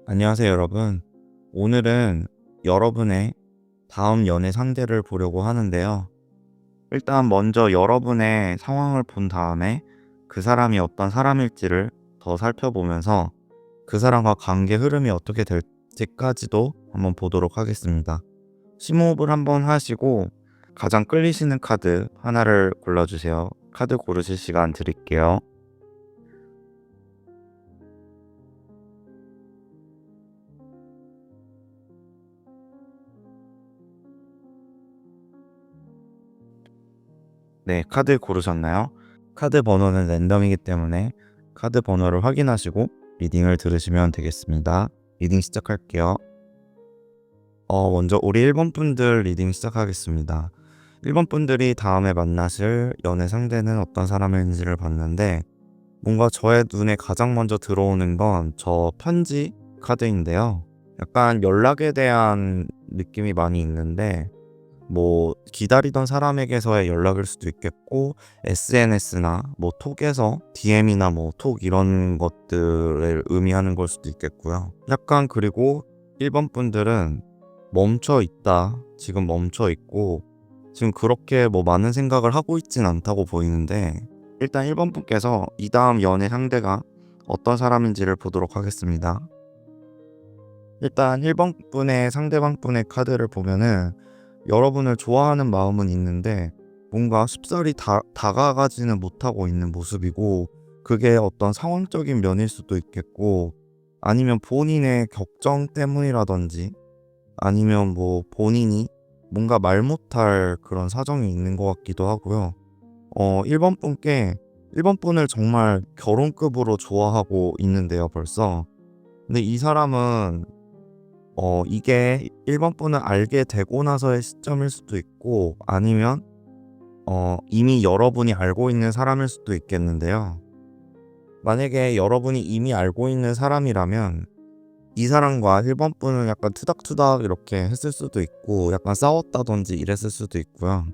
안녕하세요, 여러분. 오늘은 여러분의 다음 연애 상대를 보려고 하는데요. 일단 먼저 여러분의 상황을 본 다음에 그 사람이 어떤 사람일지를 더 살펴보면서 그 사람과 관계 흐름이 어떻게 될지까지도 한번 보도록 하겠습니다. 심호흡을 한번 하시고 가장 끌리시는 카드 하나를 골라주세요. 카드 고르실 시간 드릴게요. 네, 카드 고르셨나요? 카드 번호는 랜덤이기 때문에 카드 번호를 확인하시고 리딩을 들으시면 되겠습니다. 리딩 시작할게요. 먼저 우리 1번 분들 리딩 시작하겠습니다. 1번 분들이 다음에 만나실 연애 상대는 어떤 사람인지를 봤는데 뭔가 저의 눈에 가장 먼저 들어오는 건 저 편지 카드인데요. 약간 연락에 대한 느낌이 많이 있는데 뭐 기다리던 사람에게서의 연락일 수도 있겠고 SNS나 뭐 톡에서 DM이나 뭐 톡 이런 것들을 의미하는 걸 수도 있겠고요. 약간 그리고 1번 분들은 멈춰 있다. 지금 멈춰 있고 지금 그렇게 뭐 많은 생각을 하고 있진 않다고 보이는데 일단 1번 분께서 이 다음 연애 상대가 어떤 사람인지를 보도록 하겠습니다. 일단 1번 분의 상대방 분의 카드를 보면은 여러분을 좋아하는 마음은 있는데 뭔가 쉽사리 다가가지는 못하고 있는 모습이고 그게 어떤 상황적인 면일 수도 있겠고 아니면 본인의 격정 때문이라든지 아니면 뭐 본인이 뭔가 말 못할 그런 사정이 있는 것 같기도 하고요. 1번 분을 정말 결혼급으로 좋아하고 있는데요, 벌써. 근데 이 사람은 이게 1번 분을 알게 되고 나서의 시점일 수도 있고 아니면 이미 여러분이 알고 있는 사람일 수도 있겠는데요. 만약에 여러분이 이미 알고 있는 사람이라면 이 사람과 1번 분은 약간 투닥투닥 이렇게 했을 수도 있고 약간 싸웠다든지 이랬을 수도 있고요.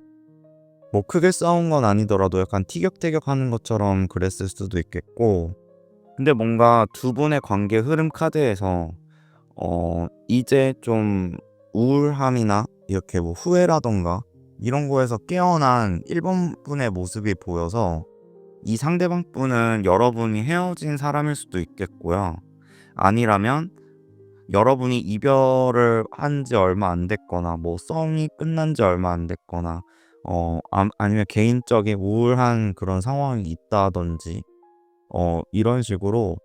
뭐 크게 싸운 건 아니더라도 약간 티격태격 하는 것처럼 그랬을 수도 있겠고 근데 뭔가 두 분의 관계 흐름 카드에서 이제 좀 우울함이나 이렇게 뭐 후회라던가 이런 거에서 깨어난 1번 분의 모습이 보여서 이 상대방 분은 여러분이 헤어진 사람일 수도 있겠고요. 아니라면 여러분이 이별을 한 지 얼마 안 됐거나 뭐 썸이 끝난 지 얼마 안 됐거나 아니면 개인적인 우울한 그런 상황이 있다든지 이런 식으로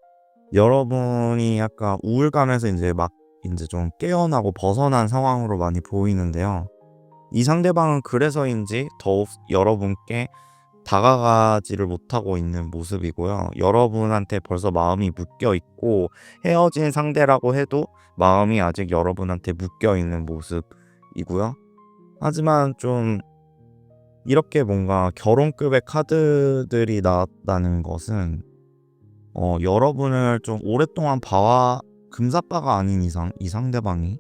여러분이 약간 우울감에서 이제 막 이제 좀 깨어나고 벗어난 상황으로 많이 보이는데요. 이 상대방은 그래서인지 더욱 여러분께 다가가지를 못하고 있는 모습이고요. 여러분한테 벌써 마음이 묶여 있고 헤어진 상대라고 해도 마음이 아직 여러분한테 묶여 있는 모습이고요. 하지만 좀 이렇게 뭔가 결혼급의 카드들이 나왔다는 것은 여러분을 좀 오랫동안 봐와 금사빠가 아닌 이상 이 상대방이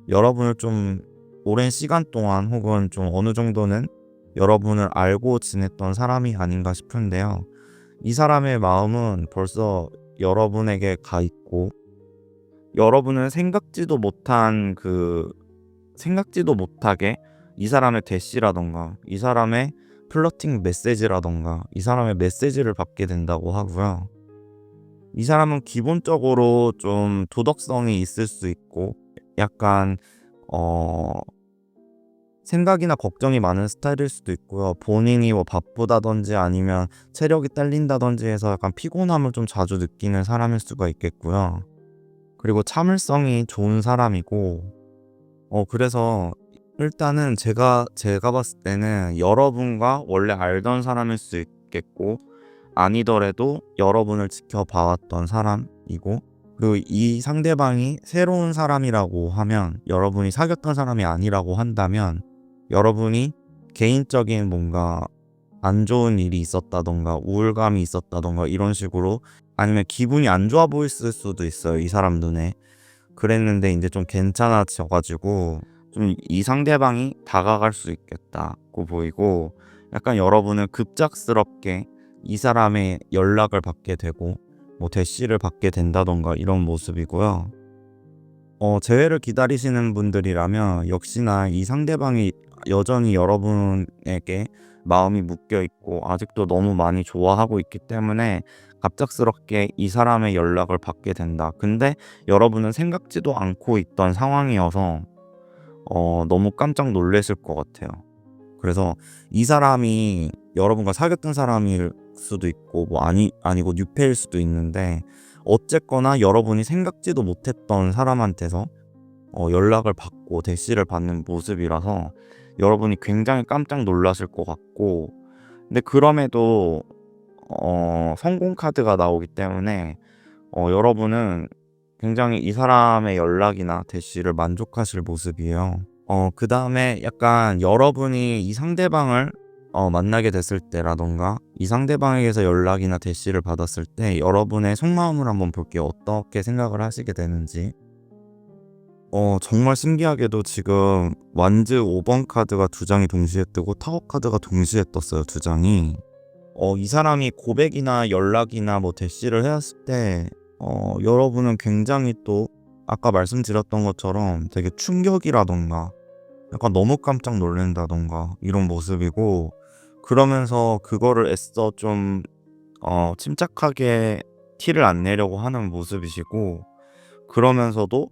여러분을 좀 오랜 시간 동안 혹은 좀 어느 정도는 여러분을 알고 지냈던 사람이 아닌가 싶은데요. 이 사람의 마음은 벌써 여러분에게 가 있고 여러분은 생각지도 못하게 이 사람의 대시라던가 이 사람의 플러팅 메시지라던가 이 사람의 메시지를 받게 된다고 하고요. 이 사람은 기본적으로 좀 도덕성이 있을 수 있고 약간 어 생각이나 걱정이 많은 스타일일 수도 있고요. 본인이 뭐 바쁘다든지 아니면 체력이 딸린다든지 해서 약간 피곤함을 좀 자주 느끼는 사람일 수가 있겠고요. 그리고 참을성이 좋은 사람이고 그래서 일단은 제가 봤을 때는 여러분과 원래 알던 사람일 수 있겠고 아니더라도 여러분을 지켜봐왔던 사람이고 그리고 이 상대방이 새로운 사람이라고 하면 여러분이 사귀었던 사람이 아니라고 한다면 여러분이 개인적인 뭔가 안 좋은 일이 있었다던가 우울감이 있었다던가 이런 식으로 아니면 기분이 안 좋아 보였을 수도 있어요. 이 사람 눈에. 그랬는데 이제 좀 괜찮아져 가지고 좀 이 상대방이 다가갈 수 있겠다고 보이고 약간 여러분은 급작스럽게 이 사람의 연락을 받게 되고 뭐 대시를 받게 된다던가 이런 모습이고요. 재회를 기다리시는 분들이라면 역시나 이 상대방이 여전히 여러분에게 마음이 묶여 있고 아직도 너무 많이 좋아하고 있기 때문에 갑작스럽게 이 사람의 연락을 받게 된다. 근데 여러분은 생각지도 않고 있던 상황이어서 너무 깜짝 놀라실 것 같아요. 그래서 이 사람이 여러분과 사귀었던 사람일 수도 있고 뭐 아니고 뉴페일 수도 있는데, 어쨌거나 여러분이 생각지도 못했던 사람한테서 연락을 받고 대시를 받는 모습이라서 여러분이 굉장히 깜짝 놀라실 것 같고, 근데 그럼에도 성공 카드가 나오기 때문에 여러분은 굉장히 이 사람의 연락이나 대시를 만족하실 모습이에요. 그 다음에 약간 여러분이 이 상대방을 만나게 됐을 때라던가 이 상대방에게서 연락이나 대시를 받았을 때 여러분의 속마음을 한번 볼게요. 어떻게 생각을 하시게 되는지. 정말 신기하게도 지금 완즈 5번 카드가 두 장이 동시에 뜨고 타워 카드가 동시에 떴어요. 두 장이. 이 사람이 고백이나 연락이나 뭐 대시를 해왔을 때 여러분은 굉장히 또 아까 말씀드렸던 것처럼 되게 충격이라던가 약간 너무 깜짝 놀란다던가 이런 모습이고, 그러면서 그거를 애써 좀 침착하게 티를 안 내려고 하는 모습이시고, 그러면서도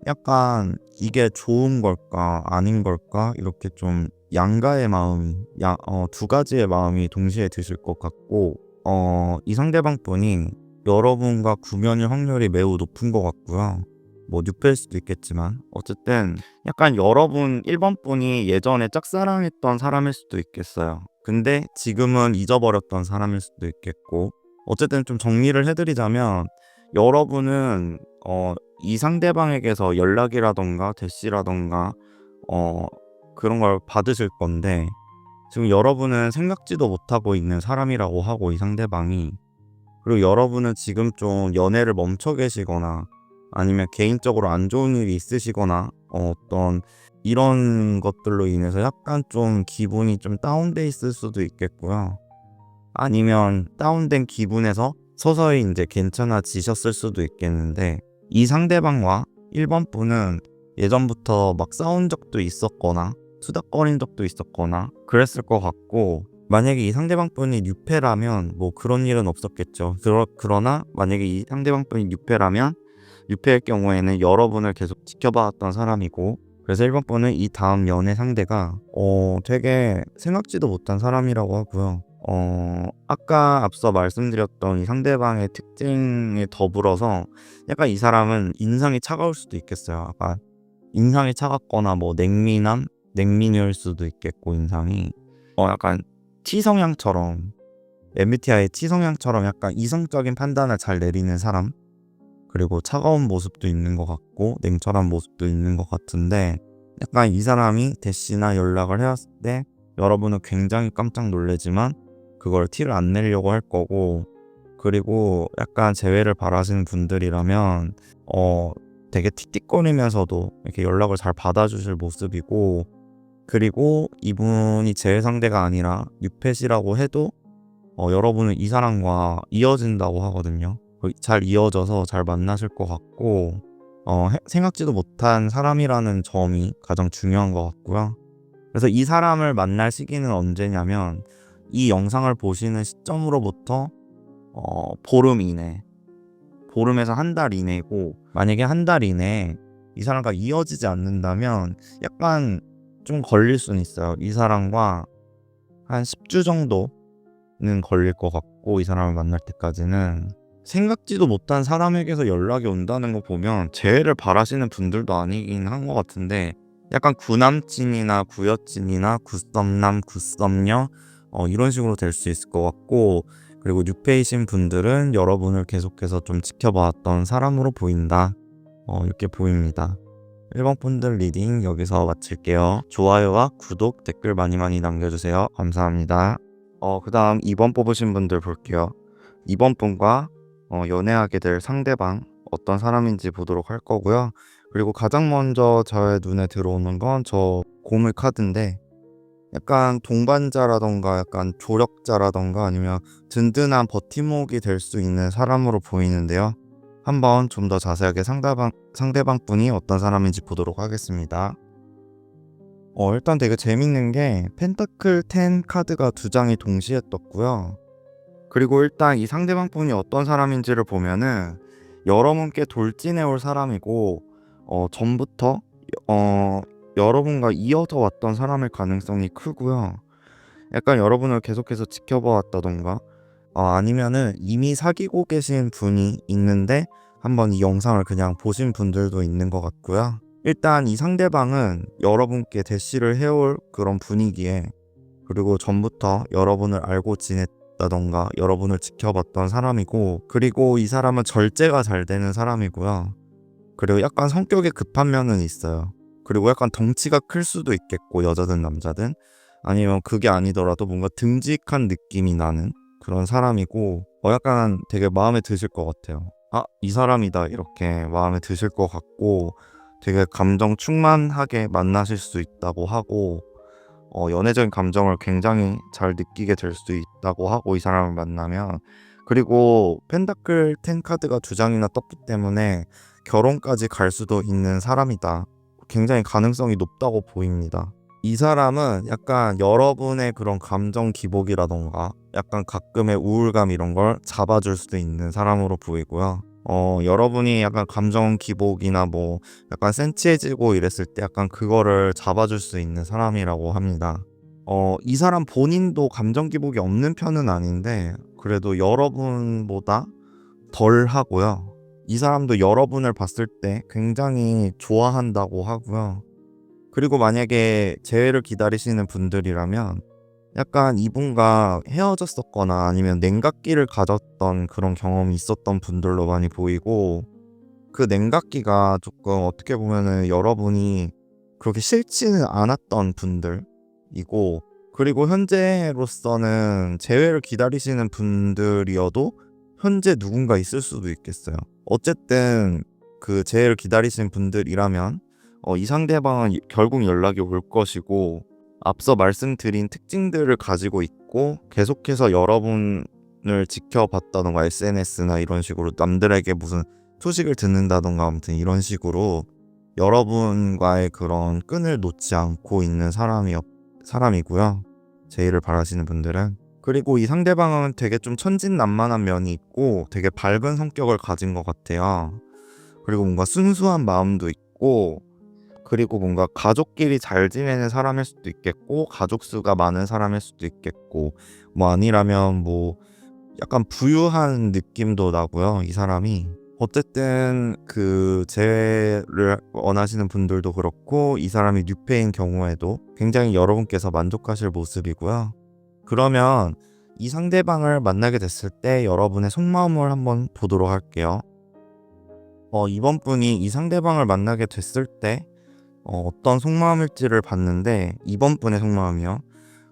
약간 이게 좋은 걸까 아닌 걸까 이렇게 좀 양가의 마음이 두 가지의 마음이 동시에 드실 것 같고, 이 상대방 분이 여러분과 구면일 확률이 매우 높은 것 같고요. 뭐 뉴페일 수도 있겠지만 어쨌든 약간 여러분 1번 분이 예전에 짝사랑했던 사람일 수도 있겠어요. 근데 지금은 잊어버렸던 사람일 수도 있겠고, 어쨌든 좀 정리를 해드리자면 여러분은 이 상대방에게서 연락이라던가 대시라던가 그런 걸 받으실 건데, 지금 여러분은 생각지도 못하고 있는 사람이라고 하고 이 상대방이, 그리고 여러분은 지금 좀 연애를 멈춰 계시거나 아니면 개인적으로 안 좋은 일이 있으시거나 어떤 이런 것들로 인해서 약간 좀 기분이 좀 다운돼 있을 수도 있겠고요. 아니면 다운된 기분에서 서서히 이제 괜찮아지셨을 수도 있겠는데, 이 상대방과 1번 분은 예전부터 막 싸운 적도 있었거나 수다거린 적도 있었거나 그랬을 것 같고, 만약에 이 상대방 분이 뉴페라면 뭐 그런 일은 없었겠죠. 그러나 만약에 이 상대방 분이 뉴페라면 뉴페일 경우에는 여러분을 계속 지켜봐왔던 사람이고, 그래서 1번 분은 이 다음 연애 상대가 되게 생각지도 못한 사람이라고 하고요. 아까 앞서 말씀드렸던 이 상대방의 특징에 더불어서 약간 이 사람은 인상이 차가울 수도 있겠어요. 약간 인상이 차갑거나 뭐 냉미녀일 수도 있겠고, 인상이 약간 T성향처럼, MBTI T성향처럼 약간 이성적인 판단을 잘 내리는 사람, 그리고 차가운 모습도 있는 것 같고 냉철한 모습도 있는 것 같은데, 약간 이 사람이 대시나 연락을 해왔을 때 여러분은 굉장히 깜짝 놀라지만 그걸 티를 안 내려고 할 거고, 그리고 약간 재회를 바라시는 분들이라면 되게 틱틱거리면서도 이렇게 연락을 잘 받아주실 모습이고, 그리고 이분이 재회 상대가 아니라 뉴펫이라고 해도 여러분은 이 사람과 이어진다고 하거든요. 잘 이어져서 잘 만나실 것 같고, 생각지도 못한 사람이라는 점이 가장 중요한 것 같고요. 그래서 이 사람을 만날 시기는 언제냐면 이 영상을 보시는 시점으로부터 보름 이내, 보름에서 한 달 이내고, 만약에 한 달 이내에 이 사람과 이어지지 않는다면 약간 좀 걸릴 수는 있어요. 이 사람과 한 10주 정도는 걸릴 것 같고, 이 사람을 만날 때까지는. 생각지도 못한 사람에게서 연락이 온다는 거 보면 재회를 바라시는 분들도 아니긴 한 것 같은데, 약간 구남친이나 구여친이나 구썸남 구썸녀 이런 식으로 될 수 있을 것 같고, 그리고 뉴페이신 분들은 여러분을 계속해서 좀 지켜봤던 사람으로 보인다, 이렇게 보입니다. 1번 분들 리딩 여기서 마칠게요. 좋아요와 구독, 댓글 많이 남겨주세요. 감사합니다. 그 다음 2번 뽑으신 분들 볼게요. 2번 분과 연애하게 될 상대방 어떤 사람인지 보도록 할 거고요. 그리고 가장 먼저 저의 눈에 들어오는 건 저 고물 카드인데, 약간 동반자라던가 약간 조력자라던가 아니면 든든한 버팀목이 될 수 있는 사람으로 보이는데요. 한번 좀 더 자세하게 상대방 분이 어떤 사람인지 보도록 하겠습니다. 일단 되게 재밌는 게 펜타클 10 카드가 두 장이 동시에 떴고요. 그리고 일단 이 상대방 분이 어떤 사람인지를 보면은 여러분께 돌진해올 사람이고, 전부터 어, 여러분과 이어져 왔던 사람일 가능성이 크고요. 약간 여러분을 계속해서 지켜봐 왔다던가, 아니면은 이미 사귀고 계신 분이 있는데 한번 이 영상을 그냥 보신 분들도 있는 것 같고요. 일단 이 상대방은 여러분께 대시를 해올 그런 분위기에, 그리고 전부터 여러분을 알고 지냈다던가 여러분을 지켜봤던 사람이고, 그리고 이 사람은 절제가 잘 되는 사람이고요. 그리고 약간 성격이 급한 면은 있어요. 그리고 약간 덩치가 클 수도 있겠고, 여자든 남자든. 아니면 그게 아니더라도 뭔가 듬직한 느낌이 나는 그런 사람이고, 약간 되게 마음에 드실 것 같아요. 이 사람이다, 이렇게 마음에 드실 것 같고, 되게 감정 충만하게 만나실 수 있다고 하고, 연애적인 감정을 굉장히 잘 느끼게 될 수 있다고 하고, 이 사람을 만나면. 그리고 펜타클 10 카드가 두 장이나 떴기 때문에 결혼까지 갈 수도 있는 사람이다. 굉장히 가능성이 높다고 보입니다. 이 사람은 약간 여러분의 그런 감정 기복이라던가 약간 가끔의 우울감 이런 걸 잡아줄 수도 있는 사람으로 보이고요. 여러분이 약간 감정 기복이나 뭐 약간 센치해지고 이랬을 때 약간 그거를 잡아줄 수 있는 사람이라고 합니다. 이 사람 본인도 감정 기복이 없는 편은 아닌데 그래도 여러분보다 덜 하고요. 이 사람도 여러분을 봤을 때 굉장히 좋아한다고 하고요. 그리고 만약에 재회를 기다리시는 분들이라면 약간 이분과 헤어졌었거나 아니면 냉각기를 가졌던 그런 경험이 있었던 분들로 많이 보이고, 그 냉각기가 조금 어떻게 보면은 여러분이 그렇게 싫지는 않았던 분들이고, 그리고 현재로서는 재회를 기다리시는 분들이어도 현재 누군가 있을 수도 있겠어요. 어쨌든 그 재회를 기다리시는 분들이라면 이 상대방은 결국 연락이 올 것이고, 앞서 말씀드린 특징들을 가지고 있고 계속해서 여러분을 지켜봤다던가 SNS나 이런 식으로 남들에게 무슨 소식을 듣는다던가 아무튼 이런 식으로 여러분과의 그런 끈을 놓지 않고 있는 사람이고요. 제의를 바라시는 분들은. 그리고 이 상대방은 되게 좀 천진난만한 면이 있고 되게 밝은 성격을 가진 것 같아요. 그리고 뭔가 순수한 마음도 있고, 그리고 뭔가 가족끼리 잘 지내는 사람일 수도 있겠고, 가족 수가 많은 사람일 수도 있겠고, 뭐 아니라면 뭐 약간 부유한 느낌도 나고요, 이 사람이. 어쨌든 그 재회를 원하시는 분들도 그렇고, 이 사람이 뉴페인 경우에도 굉장히 여러분께서 만족하실 모습이고요. 그러면 이 상대방을 만나게 됐을 때 여러분의 속마음을 한번 보도록 할게요. 이번 분이 이 상대방을 만나게 됐을 때 어떤 속마음일지를 봤는데, 이번 분의 속마음이요.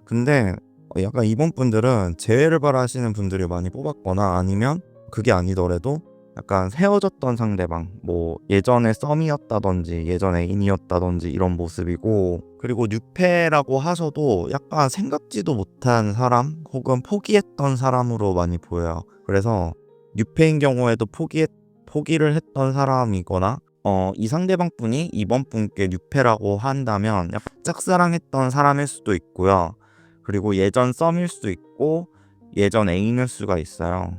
근데 약간 이번 분들은 재회를 바라시는 분들이 많이 뽑았거나, 아니면 그게 아니더라도 약간 헤어졌던 상대방, 뭐 예전에 썸이었다든지 예전 애인이었다든지 이런 모습이고, 그리고 뉴페라고 하셔도 약간 생각지도 못한 사람 혹은 포기했던 사람으로 많이 보여요. 그래서 뉴페인 경우에도 포기를 했던 사람이거나, 이 상대방 분이 이번 분께 뉴페라고 한다면 약간 짝사랑했던 사람일 수도 있고요. 그리고 예전 썸일 수도 있고 예전 애인일 수가 있어요.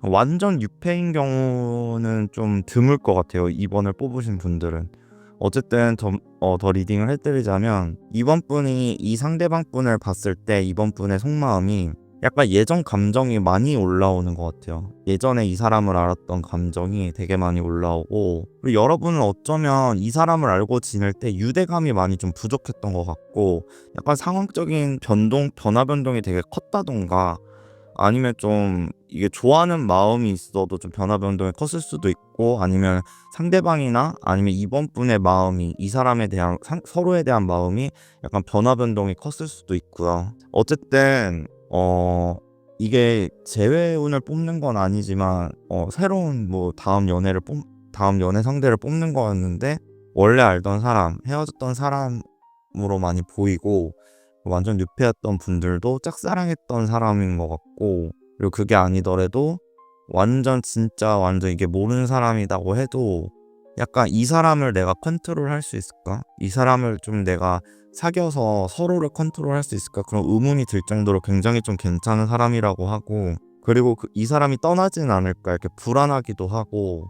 완전 뉴페인 경우는 좀 드물 것 같아요, 이번을 뽑으신 분들은. 어쨌든 더 리딩을 해드리자면, 이번 분이 이 상대방 분을 봤을 때 이번 분의 속마음이 약간 예전 감정이 많이 올라오는 것 같아요. 예전에 이 사람을 알았던 감정이 되게 많이 올라오고, 그리고 여러분은 어쩌면 이 사람을 알고 지낼 때 유대감이 많이 좀 부족했던 것 같고, 약간 상황적인 변화 변동이 되게 컸다던가, 아니면 좀 이게 좋아하는 마음이 있어도 좀 변화 변동이 컸을 수도 있고, 아니면 상대방이나 아니면 이번 분의 마음이 이 사람에 대한 서로에 대한 마음이 약간 변화 변동이 컸을 수도 있고요. 어쨌든 이게 재회운을 뽑는 건 아니지만 새로운 뭐 다음 연애 상대를 뽑는 거였는데, 원래 알던 사람, 헤어졌던 사람으로 많이 보이고, 완전 뉴페였던 분들도 짝사랑했던 사람인 것 같고, 그리고 그게 아니더라도 완전 진짜 완전 이게 모르는 사람이라고 해도 약간 '이 사람을 내가 컨트롤할 수 있을까? 이 사람을 좀 내가 사귀어서 서로를 컨트롤할 수 있을까?' 그런 의문이 들 정도로 굉장히 좀 괜찮은 사람이라고 하고, 그리고 이 사람이 떠나진 않을까 이렇게 불안하기도 하고,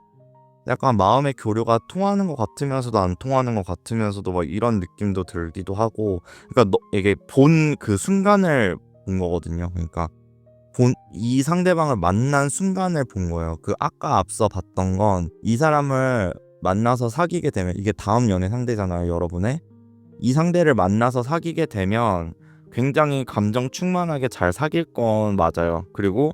약간 마음의 교류가 통하는 것 같으면서도 안 통하는 것 같으면서도 막 이런 느낌도 들기도 하고. 그러니까 이게 본 그 순간을 본 거거든요. 그러니까 이 상대방을 만난 순간을 본 거예요. 그 아까 앞서 봤던 건 이 사람을 만나서 사귀게 되면, 이게 다음 연애 상대잖아요, 여러분의. 이 상대를 만나서 사귀게 되면 굉장히 감정 충만하게 잘 사귈 건 맞아요. 그리고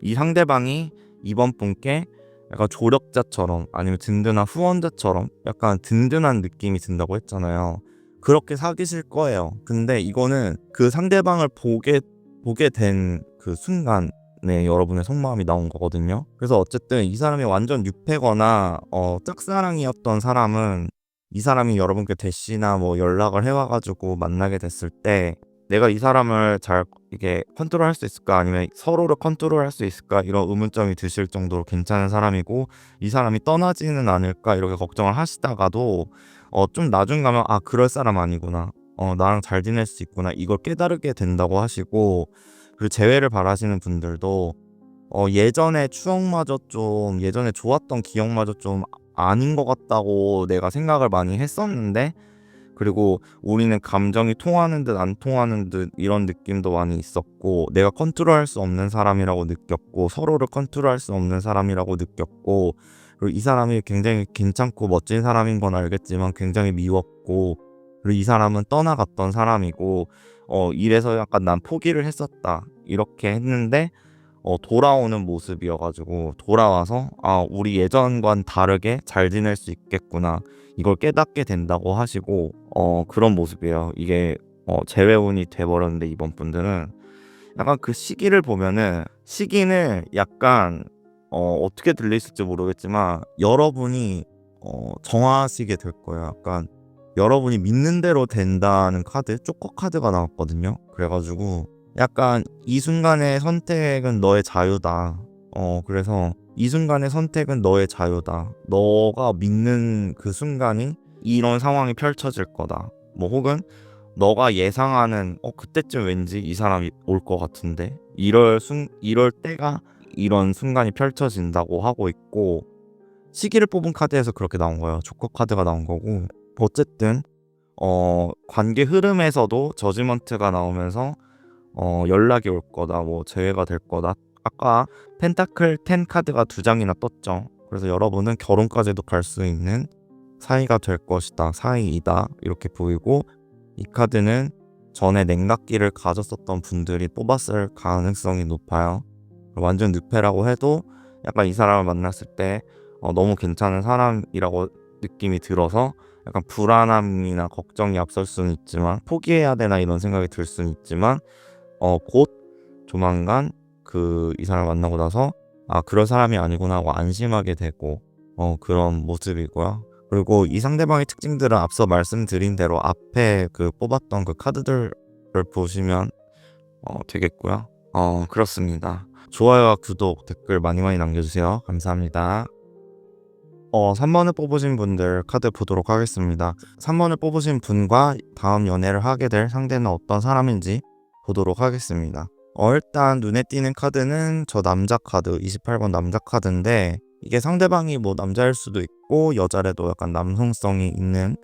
이 상대방이 이번 분께 약간 조력자처럼 아니면 든든한 후원자처럼 약간 든든한 느낌이 든다고 했잖아요. 그렇게 사귀실 거예요. 근데 이거는 그 상대방을 보게 된 그 순간에 여러분의 속마음이 나온 거거든요. 그래서 어쨌든 이 사람이 완전 뉴페거나 짝사랑이었던 사람은, 이 사람이 여러분께 대시나 뭐 연락을 해와 가지고 만나게 됐을 때 '내가 이 사람을 잘 이게 컨트롤할 수 있을까? 아니면 서로를 컨트롤할 수 있을까?' 이런 의문점이 드실 정도로 괜찮은 사람이고, '이 사람이 떠나지는 않을까?' 이렇게 걱정을 하시다가도 좀 나중 가면 '아 그럴 사람 아니구나. 나랑 잘 지낼 수 있구나.' 이걸 깨달게 된다고 하시고, 그리고 재회를 바라시는 분들도 예전의 추억마저 좀, 예전에 좋았던 기억마저 좀 아닌 것 같다고 내가 생각을 많이 했었는데, 그리고 우리는 감정이 통하는 듯 안 통하는 듯 이런 느낌도 많이 있었고, 내가 컨트롤할 수 없는 사람이라고 느꼈고, 서로를 컨트롤할 수 없는 사람이라고 느꼈고, 그리고 이 사람이 굉장히 괜찮고 멋진 사람인 건 알겠지만 굉장히 미웠고, 그리고 이 사람은 떠나갔던 사람이고, 이래서 약간 난 포기를 했었다 이렇게 했는데, 돌아오는 모습이어가지고, 돌아와서 '아 우리 예전과는 다르게 잘 지낼 수 있겠구나.' 이걸 깨닫게 된다고 하시고, 그런 모습이에요. 이게 재회운이 돼버렸는데, 이번 분들은 약간 그 시기를 보면은, 시기는 약간 어떻게 들리실지 모르겠지만 여러분이 정하시게 될 거예요. 약간 여러분이 믿는 대로 된다는 카드, 쪼커 카드가 나왔거든요. 그래가지고 약간 '이 순간의 선택은 너의 자유다. 그래서 이 순간의 선택은 너의 자유다. 너가 믿는 그 순간이 이런 상황이 펼쳐질 거다.' 뭐 혹은 너가 예상하는 그때쯤 왠지 이 사람이 올 것 같은데, 이럴 때가 이런 순간이 펼쳐진다고 하고 있고, 시기를 뽑은 카드에서 그렇게 나온 거예요. 조커 카드가 나온 거고. 어쨌든 관계 흐름에서도 저지먼트가 나오면서 연락이 올 거다, 뭐 재회가 될 거다. 아까 펜타클 10 카드가 2장이나 떴죠. 그래서 여러분은 결혼까지도 갈 수 있는 사이가 될 것이다, 사이이다 이렇게 보이고, 이 카드는 전에 냉각기를 가졌었던 분들이 뽑았을 가능성이 높아요. 완전 늑패라고 해도 약간 이 사람을 만났을 때 너무 괜찮은 사람이라고 느낌이 들어서 약간 불안함이나 걱정이 앞설 수는 있지만, 포기해야 되나 이런 생각이 들 수는 있지만, 곧 조만간 이 사람을 만나고 나서 '아 그럴 사람이 아니구나.' 하고 안심하게 되고, 그런 모습이고요. 그리고 이 상대방의 특징들은 앞서 말씀드린 대로 앞에 뽑았던 그 카드들을 보시면 되겠고요. 그렇습니다. 좋아요와 구독, 댓글 많이 많이 남겨주세요. 감사합니다. 3번을 뽑으신 분들 카드 보도록 하겠습니다. 3번을 뽑으신 분과 다음 연애를 하게 될 상대는 어떤 사람인지 보도록 하겠습니다. 일단 눈에 띄는 카드는 저 남자 카드, 28번 남자 카드인데, 이게 상대방이 뭐 남자일 수도 있고 여자라도 약간 남성성이 있는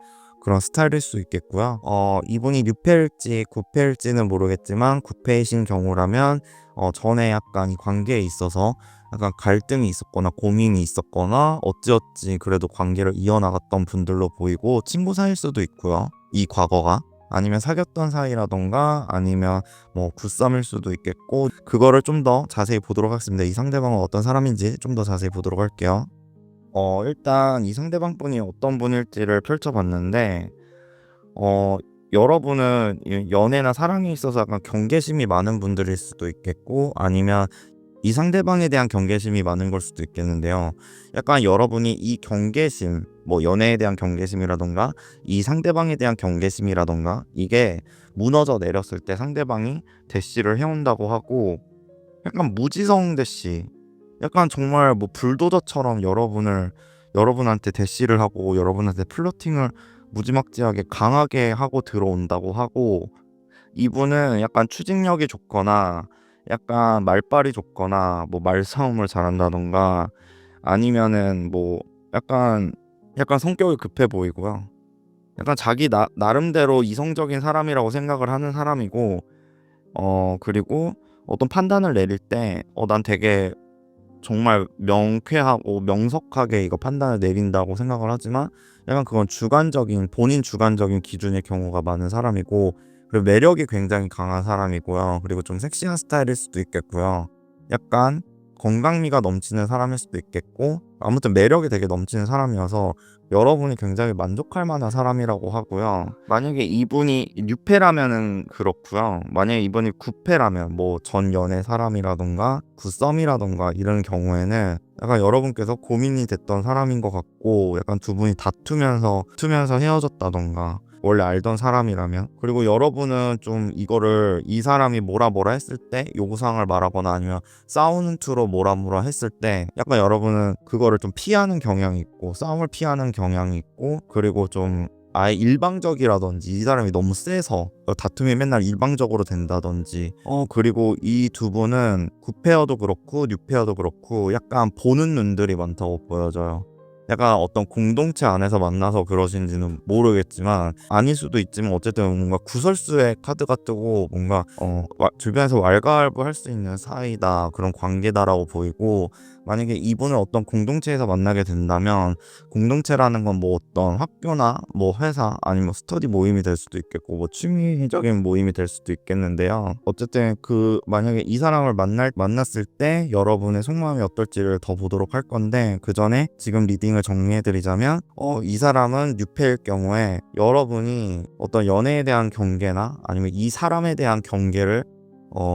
그런 스타일일 수 있겠고요. 이분이 뉴페일지 구페일지는 모르겠지만, 구페이신 경우라면 전에 약간 이 관계에 있어서 약간 갈등이 있었거나 고민이 있었거나 어찌어찌 그래도 관계를 이어나갔던 분들로 보이고, 친구 사이일 수도 있고요, 이 과거가. 아니면 사귀었던 사이라던가 아니면 뭐 굿썸일 수도 있겠고, 그거를 좀 더 자세히 보도록 하겠습니다. 이 상대방은 어떤 사람인지 좀 더 자세히 보도록 할게요. 일단 이 상대방 분이 어떤 분일지를 펼쳐봤는데, 여러분은 연애나 사랑에 있어서 약간 경계심이 많은 분들일 수도 있겠고, 아니면 이 상대방에 대한 경계심이 많은 걸 수도 있겠는데요. 약간 여러분이 이 경계심, 뭐 연애에 대한 경계심이라던가 이 상대방에 대한 경계심이라던가, 이게 무너져 내렸을 때 상대방이 대시를 해온다고 하고, 약간 무지성 대시, 약간 정말 뭐 불도저처럼 여러분한테 대시를 하고 여러분한테 플러팅을 무지막지하게 강하게 하고 들어온다고 하고, 이분은 약간 추진력이 좋거나 약간 말빨이 좋거나 뭐 말싸움을 잘한다던가 아니면은 뭐 약간 성격이 급해 보이고요. 약간 자기 나름대로 이성적인 사람이라고 생각을 하는 사람이고, 그리고 어떤 판단을 내릴 때 난 되게 정말 명쾌하고 명석하게 이거 판단을 내린다고 생각을 하지만, 약간 그건 본인 주관적인 기준의 경우가 많은 사람이고, 그리고 매력이 굉장히 강한 사람이고요. 그리고 좀 섹시한 스타일일 수도 있겠고요. 약간 건강미가 넘치는 사람일 수도 있겠고, 아무튼 매력이 되게 넘치는 사람이어서 여러분이 굉장히 만족할 만한 사람이라고 하고요. 만약에 이분이 뉴페라면은 그렇고요. 만약에 이분이 구페라면 뭐 전 연애 사람이라던가 구썸이라던가 이런 경우에는 약간 여러분께서 고민이 됐던 사람인 것 같고, 약간 두 분이 다투면서 헤어졌다던가 원래 알던 사람이라면, 그리고 여러분은 좀 이 사람이 뭐라 했을 때 요구사항을 말하거나 아니면 싸우는 투로 뭐라 했을 때 약간 여러분은 그거를 좀 피하는 경향이 있고, 싸움을 피하는 경향이 있고, 그리고 좀 아예 일방적이라든지 이 사람이 너무 세서 다툼이 맨날 일방적으로 된다든지, 그리고 이 두 분은 구페어도 그렇고 뉴페어도 그렇고 약간 보는 눈들이 많다고 보여져요. 약간 어떤 공동체 안에서 만나서 그러신지는 모르겠지만, 아닐 수도 있지만 어쨌든 뭔가 구설수의 카드가 뜨고 뭔가 주변에서 왈가왈부할 수 있는 사이다, 그런 관계다라고 보이고, 만약에 이분을 어떤 공동체에서 만나게 된다면, 공동체라는 건 뭐 어떤 학교나 뭐 회사 아니면 스터디 모임이 될 수도 있겠고 뭐 취미적인 모임이 될 수도 있겠는데요. 어쨌든 만약에 이 사람을 만났을 때 여러분의 속마음이 어떨지를 더 보도록 할 건데, 그 전에 지금 리딩을 정리해드리자면, 이 사람은 뉴페일 경우에 여러분이 어떤 연애에 대한 경계나 아니면 이 사람에 대한 경계를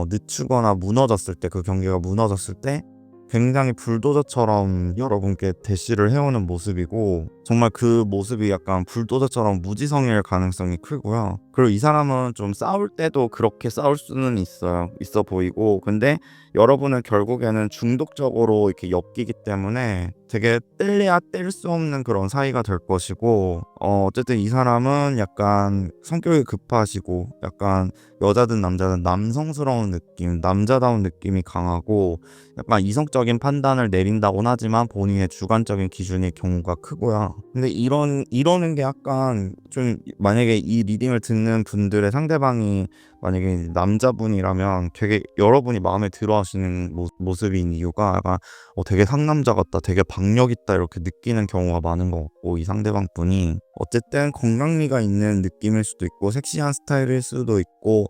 늦추거나 무너졌을 때, 그 경계가 무너졌을 때 굉장히 불도저처럼 여러분께 대시를 해오는 모습이고, 정말 그 모습이 약간 불도저처럼 무지성일 가능성이 크고요. 그리고 이 사람은 좀 싸울 때도 그렇게 싸울 수는 있어 보이고, 근데 여러분은 결국에는 중독적으로 이렇게 엮이기 때문에 되게 뗄래야 뗄 수 없는 그런 사이가 될 것이고, 어쨌든 이 사람은 약간 성격이 급하시고 약간 여자든 남자든 남성스러운 느낌, 남자다운 느낌이 강하고, 약간 이성적인 판단을 내린다곤 하지만 본인의 주관적인 기준의 경우가 크고요. 근데 이러는 게 약간 좀, 만약에 이 리딩을 듣는 분들의 상대방이 만약에 남자분이라면 되게 여러분이 마음에 들어 하시는 모습인 이유가 약간 되게 상남자 같다, 되게 박력 있다 이렇게 느끼는 경우가 많은 것 같고, 이 상대방 분이 어쨌든 건강미가 있는 느낌일 수도 있고 섹시한 스타일일 수도 있고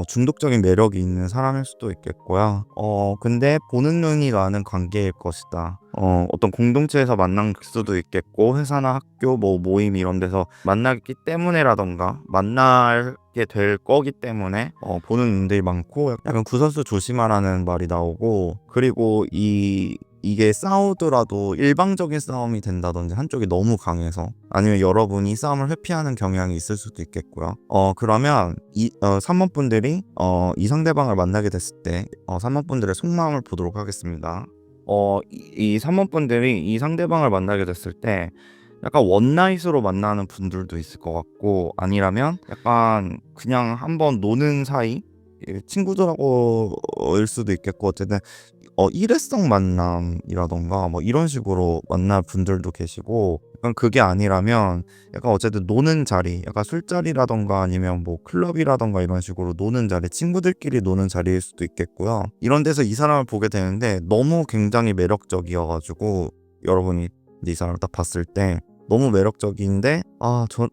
중독적인 매력이 있는 사람일 수도 있겠고요. 근데 보는 눈이 가는 관계일 것이다. 어떤 공동체에서 만날 수도 있겠고, 회사나 학교 뭐 모임 이런 데서 만나기 때문에라던가 만나게 될 거기 때문에 보는 눈들이 많고, 약간 구설수 조심하라는 말이 나오고, 그리고 이게 싸우더라도 일방적인 싸움이 된다든지 한쪽이 너무 강해서, 아니면 여러분이 싸움을 회피하는 경향이 있을 수도 있겠고요. 그러면 3번 분들이 이 상대방을 만나게 됐을 때 3번 분들의 속마음을 보도록 하겠습니다. 이 3번 분들이 이 상대방을 만나게 됐을 때 약간 원나잇으로 만나는 분들도 있을 것 같고, 아니라면 약간 그냥 한번 노는 사이 친구들하고 일 수도 있겠고, 어쨌든 일회성 만남이라던가 뭐 이런 식으로 만날 분들도 계시고, 약간 그게 아니라면 약간 어쨌든 노는 자리, 약간 술자리라던가 아니면 뭐 클럽이라던가 이런 식으로 노는 자리, 친구들끼리 노는 자리일 수도 있겠고요. 이런 데서 이 사람을 보게 되는데 너무 굉장히 매력적이어가지고, 여러분이 이 사람을 딱 봤을 때 너무 매력적인데,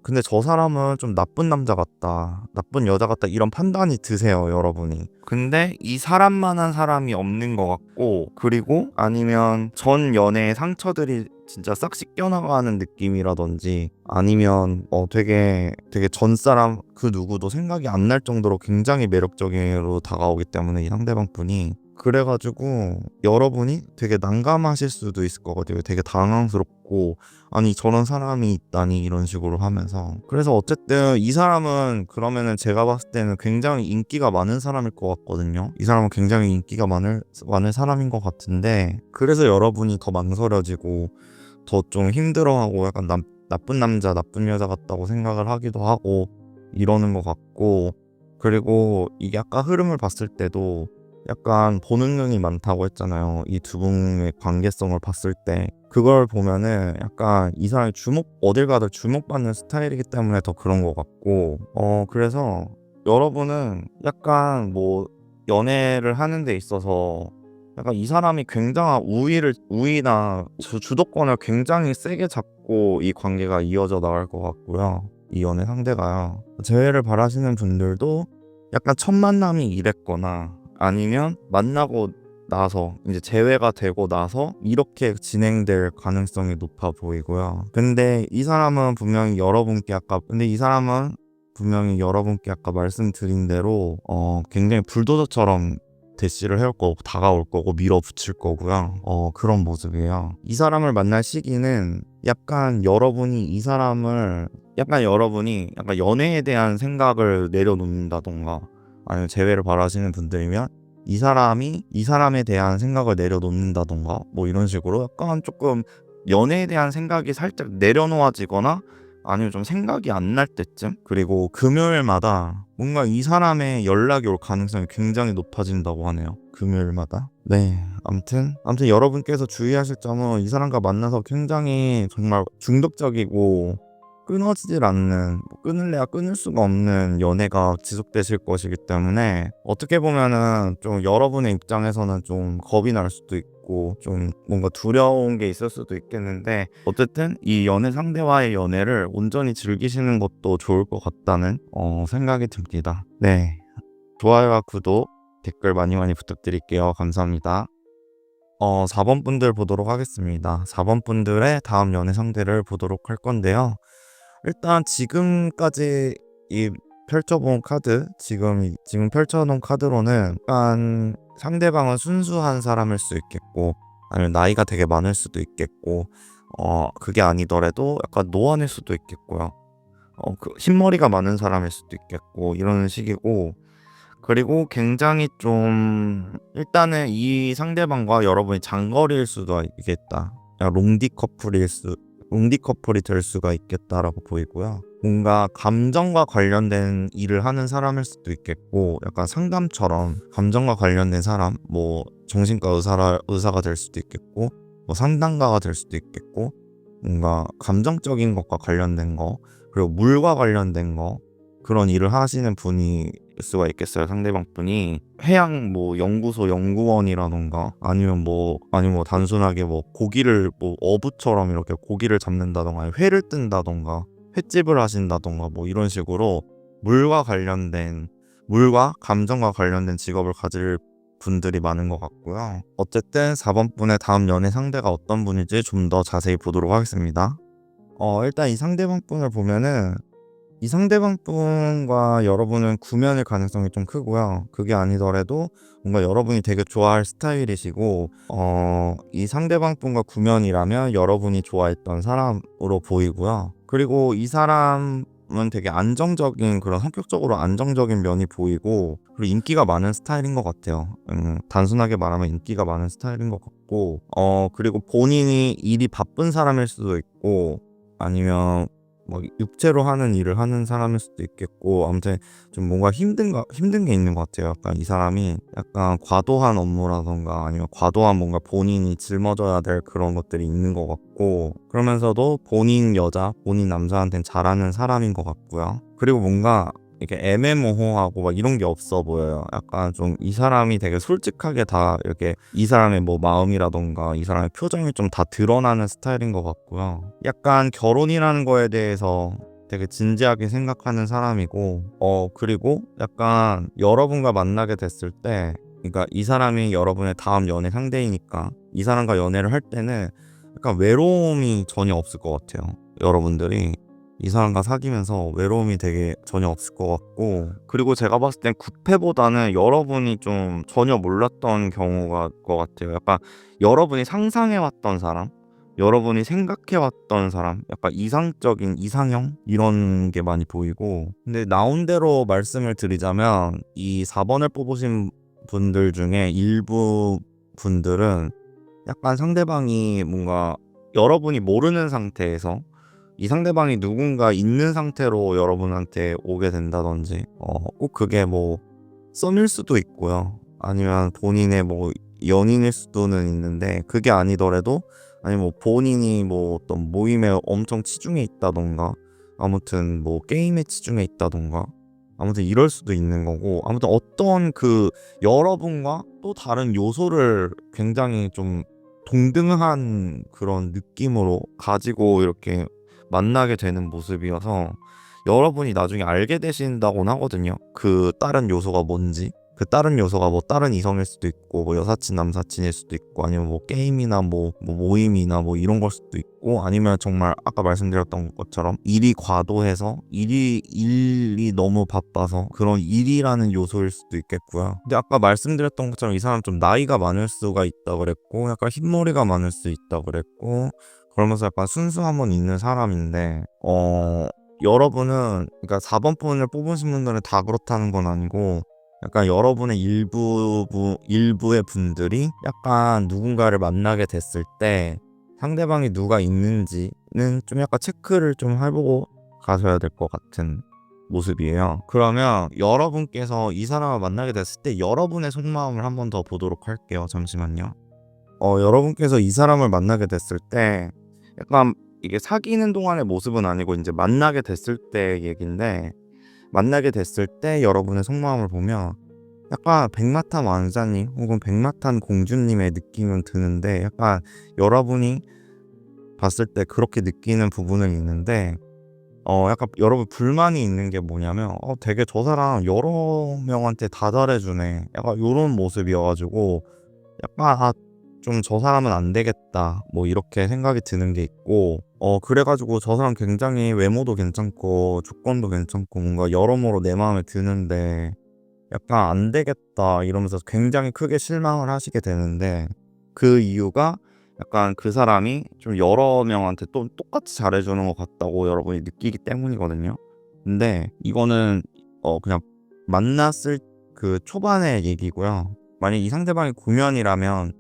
근데 저 사람은 좀 나쁜 남자 같다, 나쁜 여자 같다, 이런 판단이 드세요, 여러분이. 근데 이 사람만한 사람이 없는 것 같고, 그리고 아니면 전 연애의 상처들이 진짜 싹 씻겨나가는 느낌이라든지, 아니면 되게 전 사람 그 누구도 생각이 안 날 정도로 굉장히 매력적으로 다가오기 때문에 이 상대방 분이 그래가지고 여러분이 되게 난감하실 수도 있을 것 같아요. 되게 당황스럽고, 아니 저런 사람이 있다니, 이런 식으로 하면서. 그래서 어쨌든 이 사람은 그러면은 제가 봤을 때는 굉장히 인기가 많은 사람일 것 같거든요. 이 사람은 굉장히 인기가 많은 사람인 것 같은데, 그래서 여러분이 더 망설여지고 더 좀 힘들어하고, 약간 나쁜 남자 나쁜 여자 같다고 생각을 하기도 하고 이러는 것 같고, 그리고 이게 아까 흐름을 봤을 때도 약간 보능능이 많다고 했잖아요. 이 두 분의 관계성을 봤을 때 그걸 보면은 약간 이 사람이 어딜 가도 주목받는 스타일이기 때문에 더 그런 것 같고, 그래서 여러분은 약간 뭐 연애를 하는 데 있어서 약간 이 사람이 굉장한 우위나 주도권을 굉장히 세게 잡고 이 관계가 이어져 나갈 것 같고요. 이 연애 상대가요. 재회를 바라시는 분들도 약간 첫 만남이 이랬거나, 아니면 만나고 나서 이제 재회가 되고 나서 이렇게 진행될 가능성이 높아 보이고요. 근데 이 사람은 분명히 여러분께 아까 말씀드린 대로 굉장히 불도저처럼 대시를 해올 거고, 다가올 거고, 밀어붙일 거고요. 그런 모습이에요. 이 사람을 만날 시기는 약간 여러분이 약간 연애에 대한 생각을 내려놓는다던가, 아니면 재회를 바라시는 분들이면 이 사람에 대한 생각을 내려놓는다던가, 뭐 이런 식으로 약간 조금 연애에 대한 생각이 살짝 내려놓아지거나, 아니면 좀 생각이 안 날 때쯤, 그리고 금요일마다 뭔가 이 사람의 연락이 올 가능성이 굉장히 높아진다고 하네요. 금요일마다. 네, 아무튼 여러분께서 주의하실 점은, 이 사람과 만나서 굉장히 정말 중독적이고 끊어지질 않는, 끊을래야 끊을 수가 없는 연애가 지속되실 것이기 때문에, 어떻게 보면은 좀 여러분의 입장에서는 좀 겁이 날 수도 있고 좀 뭔가 두려운 게 있을 수도 있겠는데, 어쨌든 이 연애 상대와의 연애를 온전히 즐기시는 것도 좋을 것 같다는 생각이 듭니다. 네, 좋아요와 구독, 댓글 많이 부탁드릴게요. 감사합니다. 4번 분들 보도록 하겠습니다. 4번 분들의 다음 연애 상대를 보도록 할 건데요. 일단 지금까지 이 펼쳐본 카드, 지금 펼쳐놓은 카드로는 약간 상대방은 순수한 사람일 수 있겠고, 아니면 나이가 되게 많을 수도 있겠고, 그게 아니더라도 약간 노안일 수도 있겠고요. 흰머리가 많은 사람일 수도 있겠고, 이런 식이고, 그리고 굉장히 좀, 일단은 이 상대방과 여러분이 장거리일 수도 있겠다. 롱디 커플이 될 수가 있겠다라고 보이고요. 뭔가 감정과 관련된 일을 하는 사람일 수도 있겠고, 약간 상담처럼 감정과 관련된 사람, 뭐 정신과 의사가 될 수도 있겠고, 뭐 상담가가 될 수도 있겠고, 뭔가 감정적인 것과 관련된 거, 그리고 물과 관련된 거, 그런 일을 하시는 분이 수가 있겠어요. 상대방 분이 해양 뭐 연구소 연구원이라던가, 아니면 단순하게 뭐 고기를 뭐 어부처럼 이렇게 고기를 잡는다던가, 아니면 회를 뜬다던가, 횟집을 하신다던가, 뭐 이런 식으로 물과 감정과 관련된 직업을 가질 분들이 많은 것 같고요. 어쨌든 4번 분의 다음 연애 상대가 어떤 분일지 좀 더 자세히 보도록 하겠습니다. 일단 이 상대방 분을 보면은, 이 상대방 분과 여러분은 구면일 가능성이 좀 크고요. 그게 아니더라도 뭔가 여러분이 되게 좋아할 스타일이시고, 이 상대방 분과 구면이라면 여러분이 좋아했던 사람으로 보이고요. 그리고 이 사람은 되게 그런 성격적으로 안정적인 면이 보이고, 그리고 인기가 많은 스타일인 것 같아요. 단순하게 말하면 인기가 많은 스타일인 것 같고, 그리고 본인이 일이 바쁜 사람일 수도 있고, 아니면 뭐 육체로 하는 일을 하는 사람일 수도 있겠고, 아무튼 좀 뭔가 힘든 게 있는 것 같아요. 약간 이 사람이 약간 과도한 업무라던가, 아니면 과도한 뭔가 본인이 짊어져야 될 그런 것들이 있는 것 같고, 그러면서도 본인 남자한테는 잘하는 사람인 것 같고요. 그리고 뭔가 이렇게 애매모호하고 막 이런 게 없어 보여요. 약간 좀 이 사람이 되게 솔직하게 다 이렇게 이 사람의 뭐 마음이라던가 이 사람의 표정이 좀 다 드러나는 스타일인 것 같고요. 약간 결혼이라는 거에 대해서 되게 진지하게 생각하는 사람이고, 그리고 약간 여러분과 만나게 됐을 때, 그러니까 이 사람이 여러분의 다음 연애 상대이니까 이 사람과 연애를 할 때는 약간 외로움이 전혀 없을 것 같아요. 여러분들이 이 사람과 사귀면서 외로움이 되게 전혀 없을 것 같고, 그리고 제가 봤을 땐 구패보다는 여러분이 좀 전혀 몰랐던 경우가 것 같아요. 약간 여러분이 상상해왔던 사람, 여러분이 생각해왔던 사람, 약간 이상적인 이상형 이런 게 많이 보이고, 근데 나온 대로 말씀을 드리자면 이 4번을 뽑으신 분들 중에 일부 분들은 약간 상대방이 뭔가 여러분이 모르는 상태에서 이 상대방이 누군가 있는 상태로 여러분한테 오게 된다든지, 꼭 그게 뭐 썸일 수도 있고요. 아니면 본인의 뭐 연인일 수도는 있는데, 그게 아니더라도 아니면 뭐 본인이 뭐 어떤 모임에 엄청 치중해 있다던가, 아무튼 뭐 게임에 치중해 있다던가, 아무튼 이럴 수도 있는 거고, 아무튼 어떤 그 여러분과 또 다른 요소를 굉장히 좀 동등한 그런 느낌으로 가지고 이렇게 만나게 되는 모습이어서 여러분이 나중에 알게 되신다고는 하거든요. 그 다른 요소가 뭔지. 그 다른 요소가 뭐 다른 이성일 수도 있고, 뭐 여사친 남사친일 수도 있고, 아니면 뭐 게임이나 뭐 모임이나 뭐 이런 걸 수도 있고, 아니면 정말 아까 말씀드렸던 것처럼 일이 과도해서 일이 너무 바빠서 그런 일이라는 요소일 수도 있겠고요. 근데 아까 말씀드렸던 것처럼 이 사람 좀 나이가 많을 수가 있다 그랬고, 약간 흰머리가 많을 수 있다 그랬고, 그러면서 약간 순수함은 있는 사람인데, 여러분은, 그러니까 4번 분을 뽑으신 분들은 다 그렇다는 건 아니고, 약간 여러분의 일부의 분들이 약간 누군가를 만나게 됐을 때 상대방이 누가 있는지는 좀 약간 체크를 좀 해보고 가셔야 될 것 같은 모습이에요. 그러면 여러분께서 이 사람을 만나게 됐을 때 여러분의 속마음을 한번 더 보도록 할게요. 잠시만요. 여러분께서 이 사람을 만나게 됐을 때 약간 이게 사귀는 동안의 모습은 아니고 이제 만나게 됐을 때 얘긴데, 만나게 됐을 때 여러분의 속마음을 보면 약간 백마탄 왕자님 혹은 백마탄 공주님의 느낌은 드는데, 약간 여러분이 봤을 때 그렇게 느끼는 부분은 있는데, 약간 여러분 불만이 있는 게 뭐냐면, 되게 저 사람 여러 명한테 다 잘해주네, 약간 요런 모습이어가지고 약간 좀 저 사람은 안 되겠다 뭐 이렇게 생각이 드는 게 있고, 그래가지고 저 사람 굉장히 외모도 괜찮고 조건도 괜찮고 뭔가 여러모로 내 마음에 드는데 약간 안 되겠다 이러면서 굉장히 크게 실망을 하시게 되는데, 그 이유가 약간 그 사람이 좀 여러 명한테 또 똑같이 잘해주는 것 같다고 여러분이 느끼기 때문이거든요. 근데 이거는 그냥 만났을 그 초반의 얘기고요. 만약 이 상대방이 구면이라면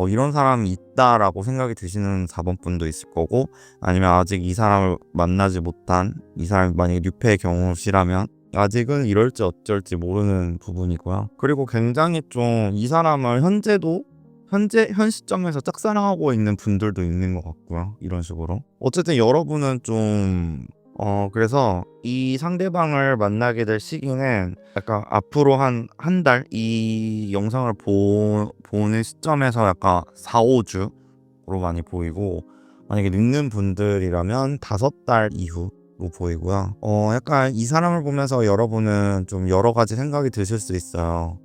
이런 사람이 있다라고 생각이 드시는 4번 분도 있을 거고, 아니면 아직 이 사람을 만나지 못한 이 사람이 만약에 뉴페의 경우시라면 아직은 이럴지 어쩔지 모르는 부분이고요. 그리고 굉장히 좀 이 사람을 현 시점에서 짝사랑하고 있는 분들도 있는 것 같고요. 이런 식으로. 어쨌든 여러분은 좀 그래서 이 상대방을 만나게 될 시기는 약간 앞으로 한 달, 이 영상을 보는 시점에서 약간 4, 5주로 많이 보이고, 만약에 늦는 분들이라면 5달 이후로 보이고요. 약간 이 사람을 보면서 여러분은 좀 여러 가지 생각이 드실 수 있어요.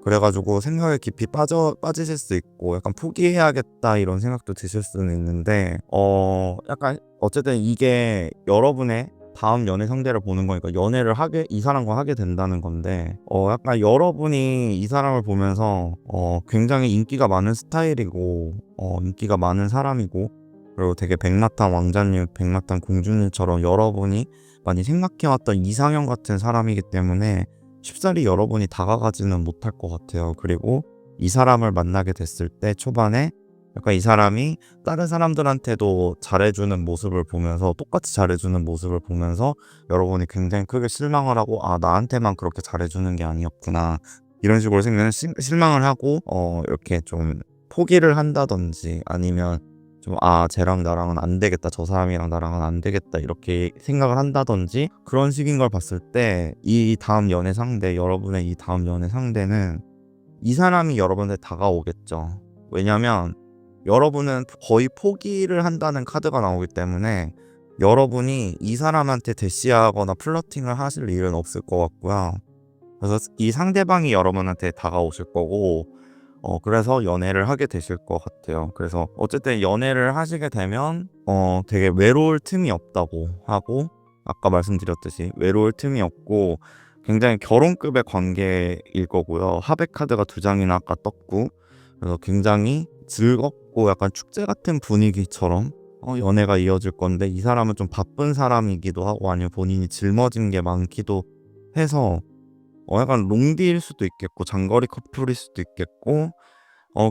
그래가지고 생각에 깊이 빠지실 수 있고, 약간 포기해야겠다 이런 생각도 드실 수는 있는데, 약간 어쨌든 이게 여러분의 다음 연애 상대를 보는 거니까 이 사람과 하게 된다는 건데, 약간 여러분이 이 사람을 보면서 굉장히 인기가 많은 스타일이고, 인기가 많은 사람이고, 그리고 되게 백마탄 왕자님, 백마탄 공주님처럼 여러분이 많이 생각해왔던 이상형 같은 사람이기 때문에 쉽사리 여러분이 다가가지는 못할 것 같아요. 그리고 이 사람을 만나게 됐을 때 초반에 약간 이 사람이 다른 사람들한테도 잘해주는 모습을 보면서, 똑같이 잘해주는 모습을 보면서 여러분이 굉장히 크게 실망을 하고, 나한테만 그렇게 잘해주는 게 아니었구나 이런 식으로 실망을 하고 이렇게 좀 포기를 한다든지, 아니면 좀 쟤랑 나랑은 안 되겠다, 저 사람이랑 나랑은 안 되겠다 이렇게 생각을 한다든지, 그런 식인 걸 봤을 때 여러분의 이 다음 연애 상대는 이 사람이 여러분한테 다가오겠죠. 왜냐면 여러분은 거의 포기를 한다는 카드가 나오기 때문에 여러분이 이 사람한테 대시하거나 플러팅을 하실 일은 없을 것 같고요. 그래서 이 상대방이 여러분한테 다가오실 거고, 그래서 연애를 하게 되실 것 같아요. 그래서 어쨌든 연애를 하시게 되면 되게 외로울 틈이 없다고 하고, 아까 말씀드렸듯이 외로울 틈이 없고 굉장히 결혼급의 관계일 거고요. 하백 카드가 2장이나 아까 떴고, 그래서 굉장히 즐겁고 약간 축제 같은 분위기처럼 연애가 이어질 건데, 이 사람은 좀 바쁜 사람이기도 하고 아니면 본인이 짊어진 게 많기도 해서 약간 롱디일 수도 있겠고 장거리 커플일 수도 있겠고,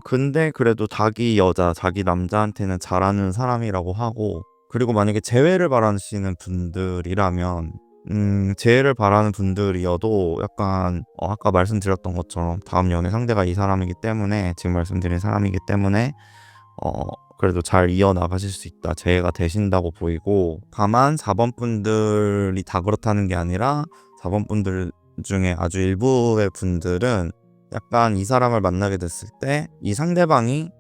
근데 그래도 자기 여자, 자기 남자한테는 잘하는 사람이라고 하고, 그리고 만약에 재회를 바라시는 분들이라면, 재회를 바라는 분들이어도 약간, 아까 말씀드렸던 것처럼 다음 연애 상대가 이 사람이기 때문에, 지금 말씀드린 사람이기 때문에, 어, 그래도 잘 이어나가실 수 있다. 재회가 되신다고 보이고, 다만 4번 분들이 다 그렇다는 게 아니라, 4번 분들 중에 아주 일부의 분들은 약간 이 사람을 만나게 됐을 때 이 상대방이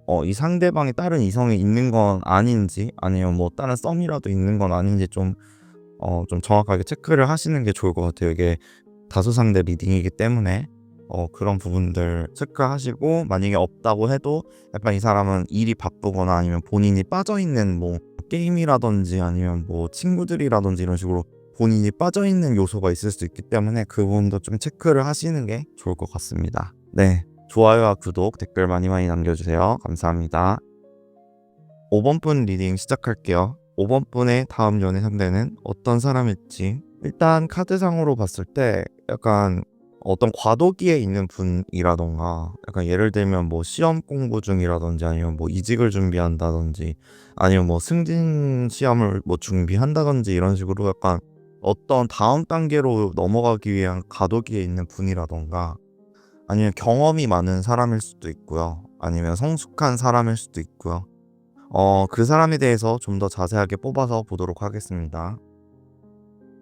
다른 이성이 있는 건 아닌지, 아니면 뭐 다른 썸이라도 있는 건 아닌지 좀 정확하게 체크를 하시는 게 좋을 것 같아요. 이게 다수 상대 리딩이기 때문에 그런 부분들 체크하시고, 만약에 없다고 해도 약간 이 사람은 일이 바쁘거나 아니면 본인이 빠져있는 뭐 게임이라든지 아니면 뭐 친구들이라든지 이런 식으로 본인이 빠져있는 요소가 있을 수 있기 때문에 그 부분도 좀 체크를 하시는 게 좋을 것 같습니다. 네, 좋아요와 구독, 댓글 많이 많이 남겨주세요. 감사합니다. 5번 분 리딩 시작할게요. 5번 분의 다음 연애 상대는 어떤 사람일지, 일단 카드상으로 봤을 때 약간 어떤 과도기에 있는 분이라던가, 약간 예를 들면 뭐 시험 공부 중이라든지 아니면 뭐 이직을 준비한다든지 아니면 뭐 승진 시험을 뭐 준비한다든지 이런 식으로 약간 어떤 다음 단계로 넘어가기 위한 과도기에 있는 분이라던가, 아니면 경험이 많은 사람일 수도 있고요. 아니면 성숙한 사람일 수도 있고요. 그 사람에 대해서 좀 더 자세하게 뽑아서 보도록 하겠습니다.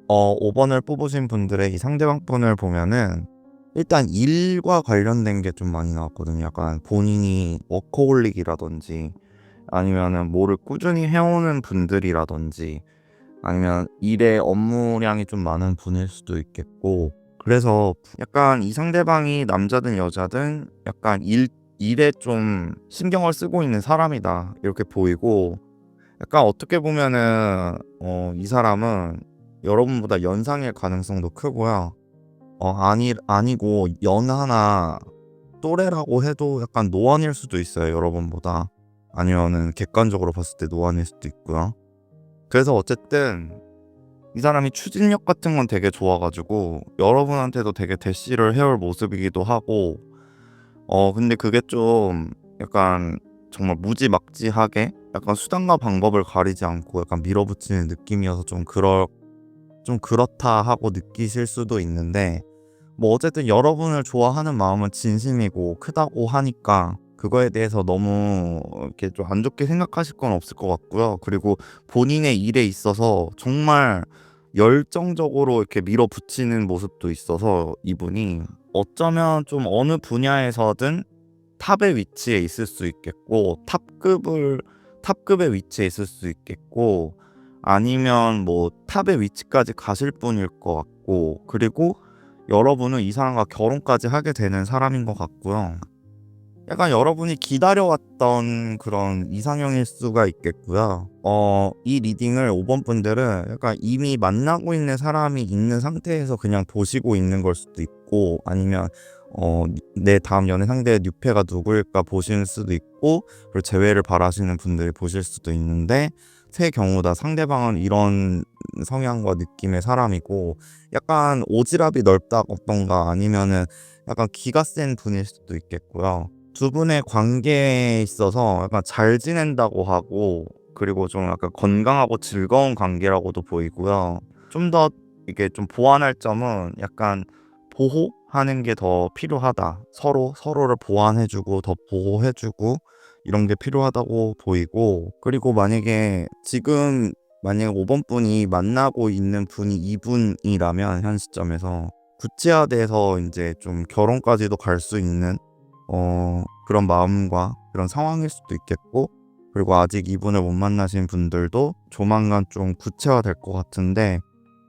5번을 뽑으신 분들의 이 상대방 분을 보면은 일단 일과 관련된 게 좀 많이 나왔거든요. 약간 본인이 워커홀릭이라든지 아니면은 뭐를 꾸준히 해오는 분들이라든지 아니면 일의 업무량이 좀 많은 분일 수도 있겠고, 그래서 약간 이 상대방이 남자든 여자든 약간 일에 좀 신경을 쓰고 있는 사람이다 이렇게 보이고, 약간 어떻게 보면은 이 사람은 여러분보다 연상일 가능성도 크고요. 아니고 연하나 또래라고 해도 약간 노안일 수도 있어요, 여러분보다. 아니면은 객관적으로 봤을 때 노안일 수도 있고요. 그래서 어쨌든 이 사람이 추진력 같은 건 되게 좋아가지고 여러분한테도 되게 대시를 해올 모습이기도 하고, 근데 그게 좀 약간 정말 무지막지하게 약간 수단과 방법을 가리지 않고 약간 밀어붙이는 느낌이어서 좀 그렇다 하고 느끼실 수도 있는데, 뭐 어쨌든 여러분을 좋아하는 마음은 진심이고 크다고 하니까 그거에 대해서 너무 이렇게 좀 안 좋게 생각하실 건 없을 것 같고요. 그리고 본인의 일에 있어서 정말 열정적으로 이렇게 밀어붙이는 모습도 있어서 이분이 어쩌면 좀 어느 분야에서든 탑의 위치에 있을 수 있겠고, 탑급의 위치에 있을 수 있겠고, 아니면 뭐 탑의 위치까지 가실 분일 것 같고, 그리고 여러분은 이 사람과 결혼까지 하게 되는 사람인 것 같고요. 약간 여러분이 기다려왔던 그런 이상형일 수가 있겠고요. 이 리딩을 5번 분들은 약간 이미 만나고 있는 사람이 있는 상태에서 그냥 보시고 있는 걸 수도 있고, 아니면 내 다음 연애 상대의 뉴페가 누구일까 보실 수도 있고, 그리고 재회를 바라시는 분들이 보실 수도 있는데, 세 경우 다 상대방은 이런 성향과 느낌의 사람이고, 약간 오지랖이 넓다던가 아니면은 약간 기가 센 분일 수도 있겠고요. 두 분의 관계에 있어서 약간 잘 지낸다고 하고, 그리고 좀 약간 건강하고 즐거운 관계라고도 보이고요. 좀 더 이게 좀 보완할 점은 약간 보호하는 게 더 필요하다. 서로를 보완해주고 더 보호해주고 이런 게 필요하다고 보이고, 그리고 만약에 5번 분이 만나고 있는 분이 이분이라면 현 시점에서 구체화돼서 이제 좀 결혼까지도 갈 수 있는 그런 마음과 그런 상황일 수도 있겠고, 그리고 아직 이분을 못 만나신 분들도 조만간 좀 구체화될 것 같은데,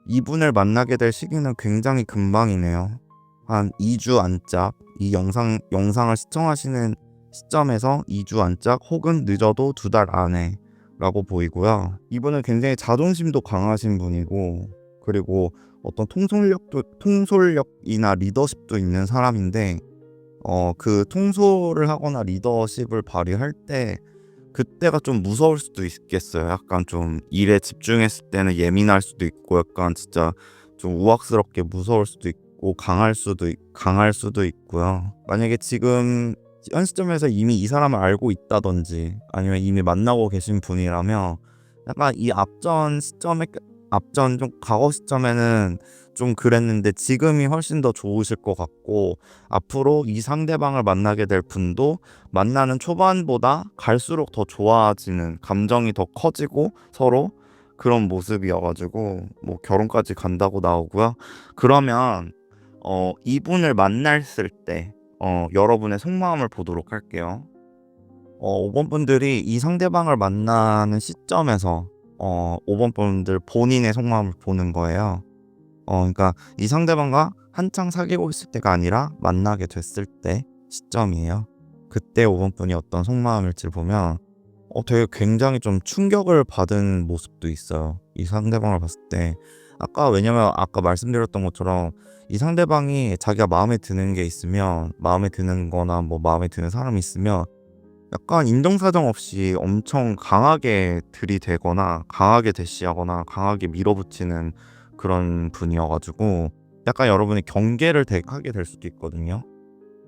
이분을 만나게 될 시기는 굉장히 금방이네요. 한 2주 안짝, 이 영상을 시청하시는 시점에서 2주 안짝 혹은 늦어도 2달 안에 라고 보이고요. 이분은 굉장히 자존심도 강하신 분이고, 그리고 어떤 통솔력이나 리더십도 있는 사람인데 그 통솔을 하거나 리더십을 발휘할 때 그때가 좀 무서울 수도 있겠어요. 약간 좀 일에 집중했을 때는 예민할 수도 있고 약간 진짜 좀 우악스럽게 무서울 수도 있고 강할 수도 있고요. 만약에 지금 현 시점에서 이미 이 사람을 알고 있다든지 아니면 이미 만나고 계신 분이라면 약간 이 앞전 좀 과거 시점에는 좀 그랬는데 지금이 훨씬 더 좋으실 것 같고 앞으로 이 상대방을 만나게 될 분도 만나는 초반보다 갈수록 더 좋아지는 감정이 더 커지고 서로 그런 모습이어가지고 뭐 결혼까지 간다고 나오고요. 그러면 이분을 만났을 때 여러분의 속마음을 보도록 할게요. 5번 분들이 이 상대방을 만나는 시점에서 5번 분들 본인의 속마음을 보는 거예요. 그러니까 이 상대방과 한창 사귀고 있을 때가 아니라 만나게 됐을 때 시점이에요. 그때 5번 분이 어떤 속마음일지 보면 되게 굉장히 좀 충격을 받은 모습도 있어요. 이 상대방을 봤을 때. 왜냐면 아까 말씀드렸던 것처럼 이 상대방이 자기가 마음에 드는 게 있으면 마음에 드는 거나 뭐 마음에 드는 사람이 있으면 약간 인정사정 없이 엄청 강하게 들이대거나 강하게 대시하거나 강하게 밀어붙이는 그런 분이어가지고 약간 여러분이 경계를 하게 될 수도 있거든요.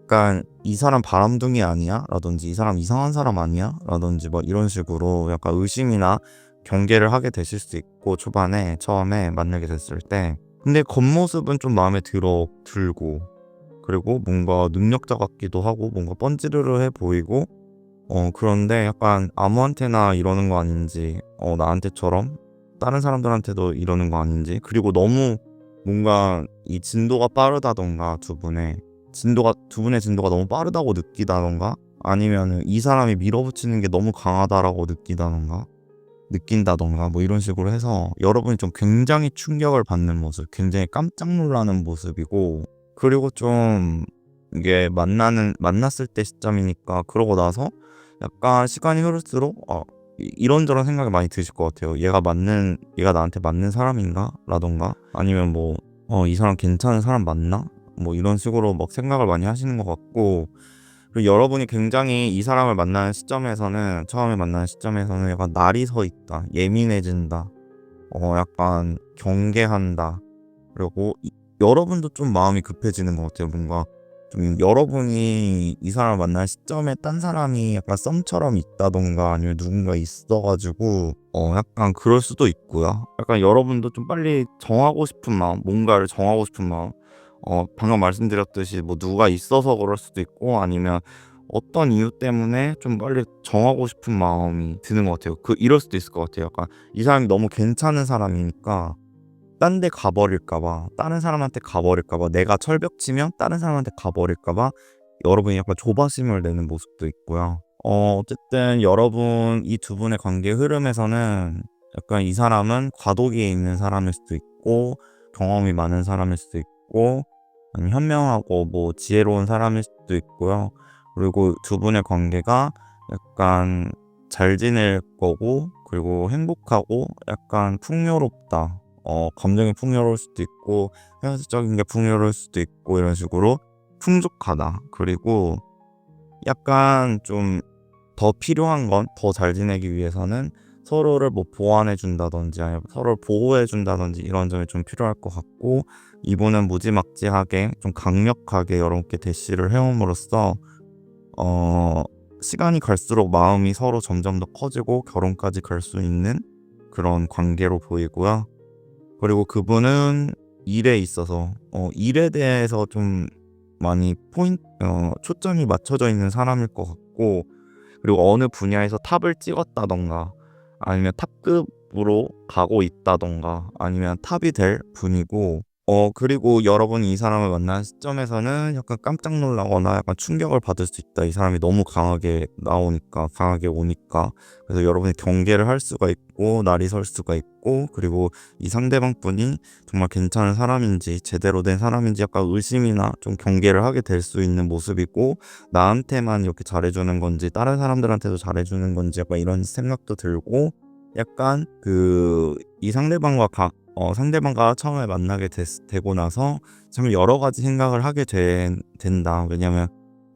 약간 이 사람 바람둥이 아니야? 라든지 이 사람 이상한 사람 아니야? 라든지 뭐 이런 식으로 약간 의심이나 경계를 하게 되실 수 있고 처음에 만나게 됐을 때 근데 겉모습은 좀 마음에 들고 그리고 뭔가 능력자 같기도 하고 뭔가 뻔지르르해 보이고 그런데 약간 아무한테나 이러는 거 아닌지 나한테처럼 다른 사람들한테도 이러는 거 아닌지 그리고 너무 뭔가 이 진도가 빠르다던가 두 분의 진도가 너무 빠르다고 느끼다던가 아니면은 이 사람이 밀어붙이는 게 너무 강하다라고 느낀다던가 뭐 이런 식으로 해서 여러분이 좀 굉장히 충격을 받는 모습 굉장히 깜짝 놀라는 모습이고 그리고 좀 이게 만났을 때 시점이니까 그러고 나서 약간 시간이 흐를수록 이런저런 생각이 많이 드실 것 같아요. 얘가 나한테 맞는 사람인가? 라던가 아니면 뭐 이 사람 괜찮은 사람 맞나? 뭐 이런 식으로 막 생각을 많이 하시는 것 같고 그리고 여러분이 굉장히 이 사람을 처음에 만나는 시점에서는 약간 날이 서 있다, 예민해진다, 약간 경계한다. 그리고 여러분도 좀 마음이 급해지는 것 같아요. 뭔가 좀 여러분이 이 사람을 만날 시점에 딴 사람이 약간 썸처럼 있다던가 아니면 누군가 있어가지고 약간 그럴 수도 있고요. 약간 여러분도 좀 빨리 뭔가를 정하고 싶은 마음. 방금 말씀드렸듯이 뭐 누가 있어서 그럴 수도 있고 아니면 어떤 이유 때문에 좀 빨리 정하고 싶은 마음이 드는 것 같아요. 이럴 수도 있을 것 같아요. 약간 이 사람이 너무 괜찮은 사람이니까 딴 데 가버릴까 봐, 다른 사람한테 가버릴까 봐, 내가 철벽치면 다른 사람한테 가버릴까 봐 여러분이 약간 조바심을 내는 모습도 있고요. 어쨌든 여러분 이 두 분의 관계 흐름에서는 약간 이 사람은 과도기에 있는 사람일 수도 있고 경험이 많은 사람일 수도 있고 아니면 현명하고 뭐 지혜로운 사람일 수도 있고요. 그리고 두 분의 관계가 약간 잘 지낼 거고 그리고 행복하고 약간 풍요롭다. 감정이 풍요로울 수도 있고 현실적인 게 풍요로울 수도 있고 이런 식으로 풍족하다. 그리고 약간 좀 더 필요한 건 더 잘 지내기 위해서는 서로를 뭐 보완해 준다든지 아니면 서로를 보호해 준다든지 이런 점이 좀 필요할 것 같고 이분은 무지막지하게 좀 강력하게 여러분께 대시를 해옴으로써 시간이 갈수록 마음이 서로 점점 더 커지고 결혼까지 갈 수 있는 그런 관계로 보이고요. 그리고 그분은 일에 있어서 일에 대해서 좀 많이 초점이 맞춰져 있는 사람일 것 같고 그리고 어느 분야에서 탑을 찍었다던가 아니면 탑급으로 가고 있다던가 아니면 탑이 될 분이고 그리고 여러분이 이 사람을 만난 시점에서는 약간 깜짝 놀라거나 약간 충격을 받을 수 있다. 이 사람이 너무 강하게 오니까. 그래서 여러분이 경계를 할 수가 있고, 날이 설 수가 있고, 그리고 이 상대방 분이 정말 괜찮은 사람인지, 제대로 된 사람인지 약간 의심이나 좀 경계를 하게 될 수 있는 모습이고, 나한테만 이렇게 잘해주는 건지, 다른 사람들한테도 잘해주는 건지 약간 이런 생각도 들고, 약간 이 상대방과 상대방과 처음에 만나게 되고 나서 참 여러 가지 생각을 하게 된다. 왜냐면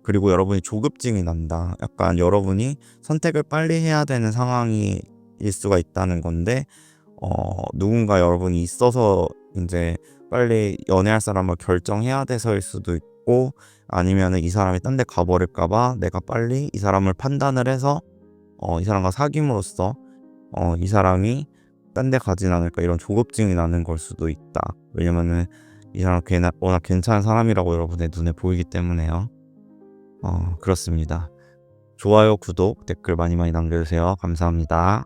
그리고 여러분이 조급증이 난다. 약간 여러분이 선택을 빨리 해야 되는 상황일 수가 있다는 건데 누군가 여러분이 있어서 이제 빨리 연애할 사람을 결정해야 돼서일 수도 있고 아니면은 이 사람이 딴 데 가버릴까 봐 내가 빨리 이 사람을 판단을 해서 이 사람과 사귐으로써 이 사람이 딴 데 가진 않을까 이런 조급증이 나는 걸 수도 있다. 왜냐면은 이 사람 워낙 괜찮은 사람이라고 여러분의 눈에 보이기 때문에요. 그렇습니다. 좋아요, 구독, 댓글 많이 많이 남겨주세요. 감사합니다.